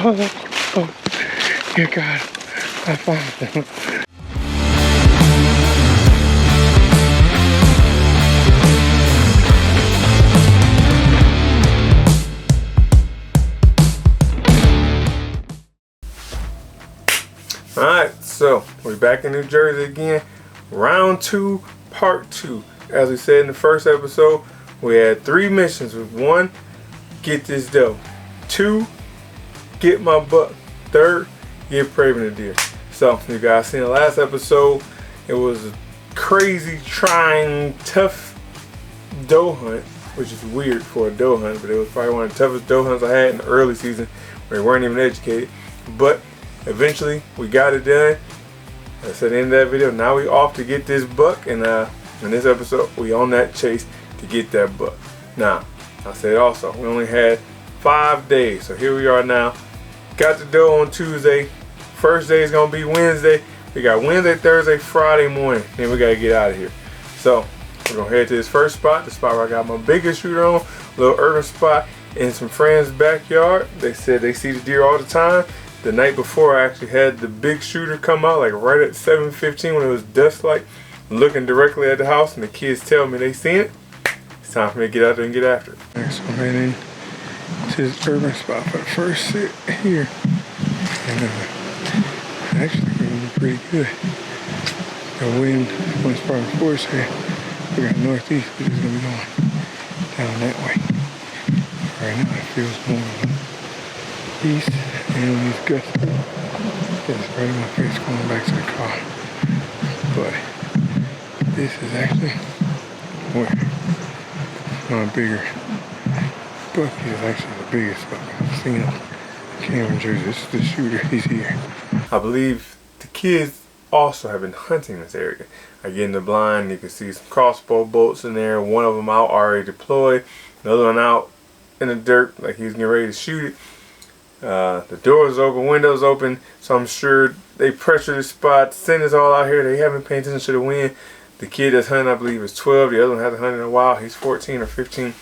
Oh, dear God, I found them. Alright, so we're back in New Jersey again. Round 2, part 2. As we said in the first episode, we had 3 missions. With 1, get this doe. 2, get my buck. 3rd, get Praven a deer. So, you guys seen the last episode. It was a crazy, trying, tough doe hunt, which is weird for a doe hunt, but it was probably one of the toughest doe hunts I had in the early season where they weren't even educated. But eventually, we got it done. That's the end of that video. Now we off to get this buck, and in this episode, we on that chase to get that buck. Now, I said also, we only had 5 days, so here we are now. Got the doe on Tuesday. First day is gonna be Wednesday. We got Wednesday, Thursday, Friday morning. Then we gotta get out of here. So we're gonna head to this first spot, the spot where I got my biggest shooter on, little urban spot in some friends' backyard. They said they see the deer all the time. The night before, I actually had the big shooter come out, like right at 7:15 when it was dusk-like, looking directly at the house, and the kids tell me they seen it. It's time for me to get out there and get after it. Next, I'm heading to this urban spot for the first sit here. And actually, it's gonna be pretty good. The wind, when it's part of the forest here, we got northeast, which is gonna be going down that way. Right now, it feels more east. And these gusts, it's right in my face going back to the car. But this is actually where my bigger buck is, actually the biggest buck I've seen him. Cameron, Jersey. This is the shooter. He's here. I believe the kids also have been hunting this area. I get in the blind, you can see some crossbow bolts in there. One of them out already deployed. Another one out in the dirt, like he's getting ready to shoot it. The doors open, windows open, so I'm sure they pressure the spot, send us all out here. They haven't paid attention to the wind. The kid that's hunting, I believe, is 12. The other one hasn't hunted in a while. He's 14 or 15.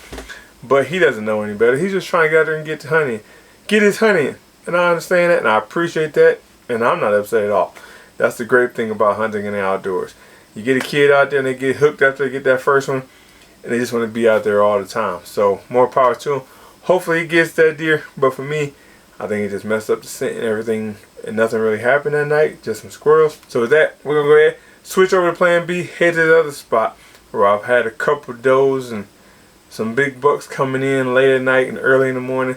But he doesn't know any better. He's just trying to get out there and get to hunting. Get his hunting. And I understand that, and I appreciate that, and I'm not upset at all. That's the great thing about hunting in the outdoors. You get a kid out there and they get hooked after they get that first one, and they just want to be out there all the time. So more power to him. Hopefully he gets that deer, but for me, I think he just messed up the scent and everything, and nothing really happened that night, just some squirrels. So with that, we're going to go ahead, switch over to plan B, head to the other spot where I've had a couple does and some big bucks coming in late at night and early in the morning.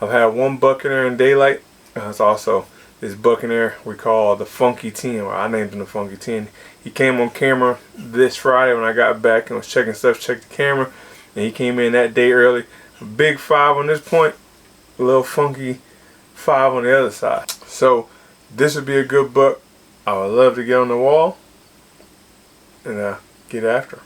I've had 1 buck in there in daylight. It's also this buck in there we call the Funky 10, or I named him the Funky 10. He came on camera this Friday when I got back and was checking stuff, checked the camera, and he came in that day early. A big 5 on this point, a little funky 5 on the other side. So this would be a good buck. I would love to get on the wall and get after him.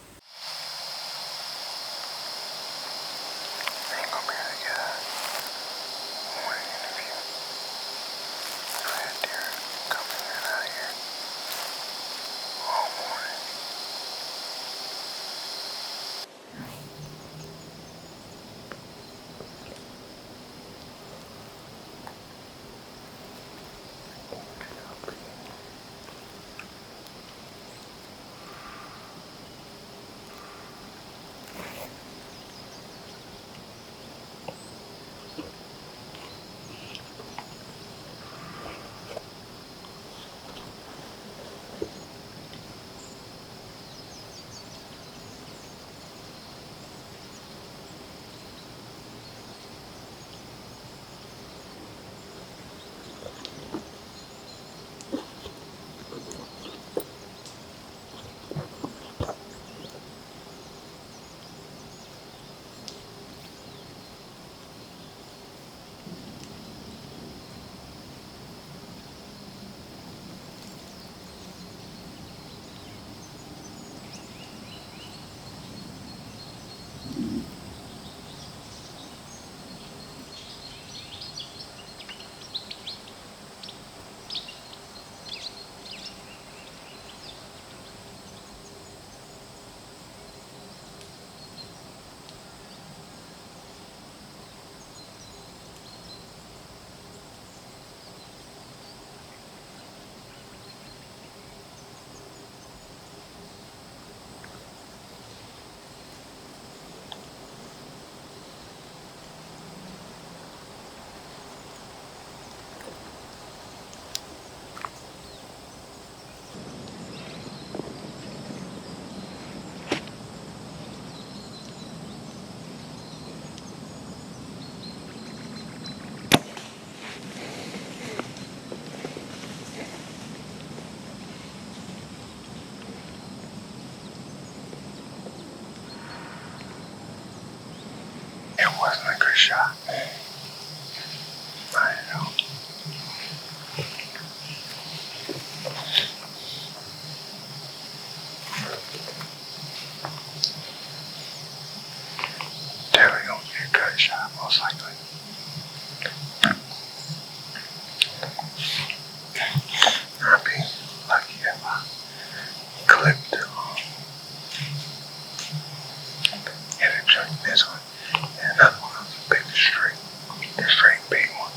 big one.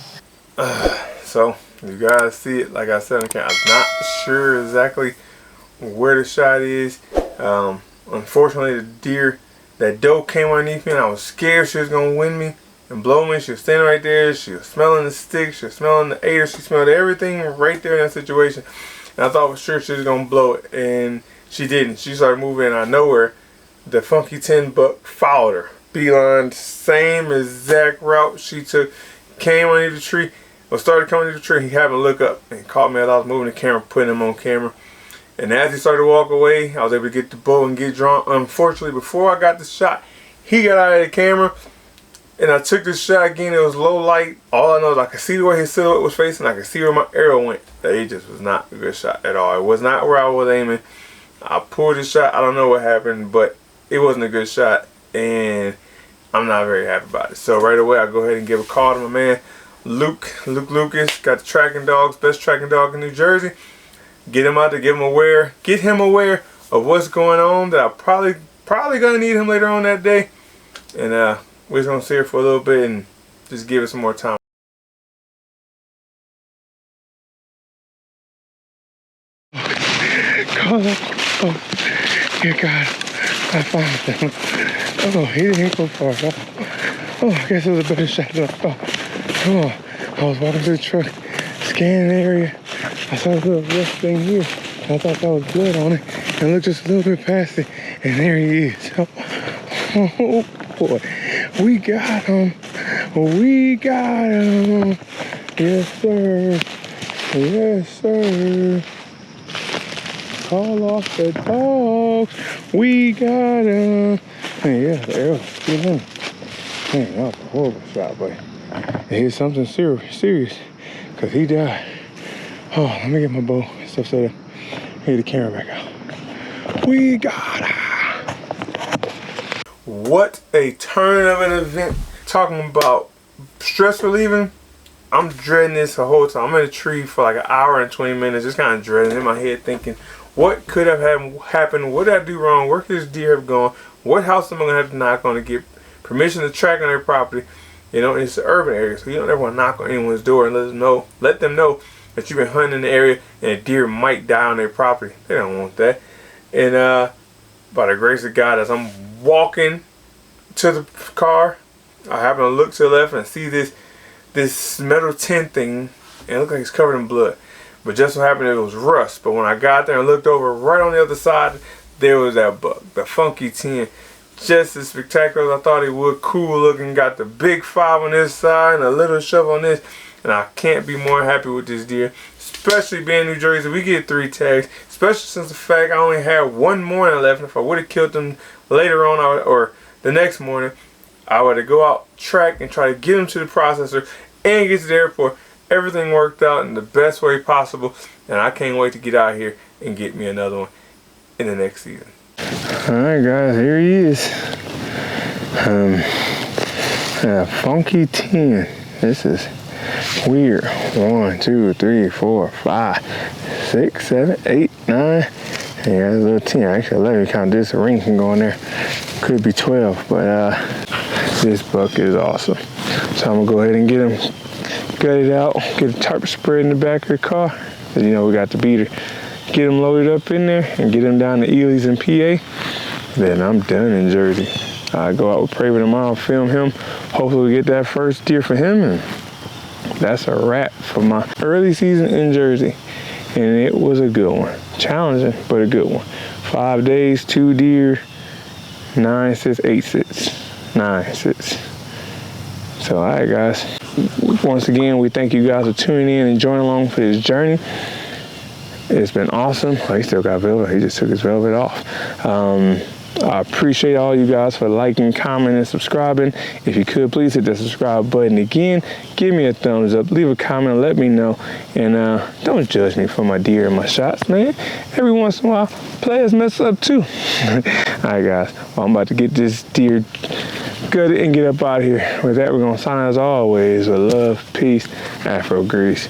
So you guys see it. Like I said, I'm not sure exactly where the shot is. Unfortunately, the deer, that doe came underneath me, and I was scared she was gonna win me and blow me. She was standing right there. She was smelling the stick. She was smelling the aider. She smelled everything right there in that situation. And I thought for sure she was gonna blow it, and she didn't. She started moving, and out of nowhere, the Funky 10 buck followed her. Beeline, same exact route she took. Came underneath the tree, or started coming to the tree. He happened to look up and caught me as I was moving the camera, putting him on camera. And as he started to walk away, I was able to get the bow and get drawn. Unfortunately, before I got the shot, he got out of the camera, and I took this shot again. It was low light. All I know is I could see where his silhouette was facing. I could see where my arrow went. It just was not a good shot at all. It was not where I was aiming. I pulled the shot. I don't know what happened, but it wasn't a good shot, and I'm not very happy about it. So right away, I go ahead and give a call to my man, Luke Lucas. Got the tracking dogs, best tracking dog in New Jersey. Get him out there, get him aware of what's going on. That I probably gonna need him later on that day. And we're just gonna sit here for a little bit and just give it some more time. Oh, dear God, I found him. Oh, he didn't go far. Oh, I guess it was a better shot than I thought. Oh, I was walking through the truck, scanning the area. I saw this little rough thing here. I thought that was blood on it. And looked just a little bit past it, and there he is. Oh boy, we got him. We got him. Yes, sir. Yes, sir. Call off the dogs. We got him. Hey, yeah, the arrow's still in. Man, that was a horrible shot, but it hit something serious, because he died. Oh, let me get my bow and stuff set up. Get the camera back out. We got her. What a turn of an event. Talking about stress relieving. I'm dreading this the whole time. I'm in a tree for like an hour and 20 minutes, just kind of dreading in my head, thinking, what could have happened? What did I do wrong? Where could this deer have gone? What house am I going to have to knock on to get permission to track on their property? You know, it's an urban area, so you don't ever want to knock on anyone's door and let them know that you've been hunting in the area and a deer might die on their property. They don't want that. And by the grace of God, as I'm walking to the car, I happen to look to the left and I see this metal tin thing, and it looked like it's covered in blood. But just so happened it was rust. But when I got there and looked over, right on the other side, there was that buck, the Funky 10. Just as spectacular as I thought it would. Cool looking, got the big 5 on this side and a little shove on this. And I can't be more happy with this deer, especially being New Jersey. We get 3 tags, especially since the fact I only had one morning left. If I would have killed them later on or the next morning, I would have go out, track, and try to get them to the processor and get to the airport. Everything worked out in the best way possible, and I can't wait to get out here and get me another one in the next season. Alright guys, here he is. Funky 10. This is weird. 1, 2, 3, 4, 5, 6, 7, 8, 9. Yeah, that's a little 10. Actually, 11. Count this. A ring can go in there. Could be 12, but this buck is awesome. So I'm gonna go ahead and get him gutted out. Get a tarp spread in the back of the car. Cause you know we got the beater. Get him loaded up in there and get him down to Ely's in PA. Then I'm done in Jersey. I go out with Praven tomorrow, film him. Hopefully we get that first deer for him, and that's a wrap for my early season in Jersey. And it was a good one. Challenging, but a good one. 5 days, 2 deer, 9 sits, 8 sits, 9 sits. So, all right, guys. Once again, we thank you guys for tuning in and joining along for this journey. It's been awesome. Oh, he still got velvet. He just took his velvet off. I appreciate all you guys for liking, commenting, and subscribing. If you could, please hit the subscribe button again. Give me a thumbs up. Leave a comment. Let me know. And don't judge me for my deer and my shots, man. Every once in a while, players mess up too. All right, guys. Well, I'm about to get this deer gutted and get up out of here. With that, we're going to sign out as always with love, peace, Afro Grease.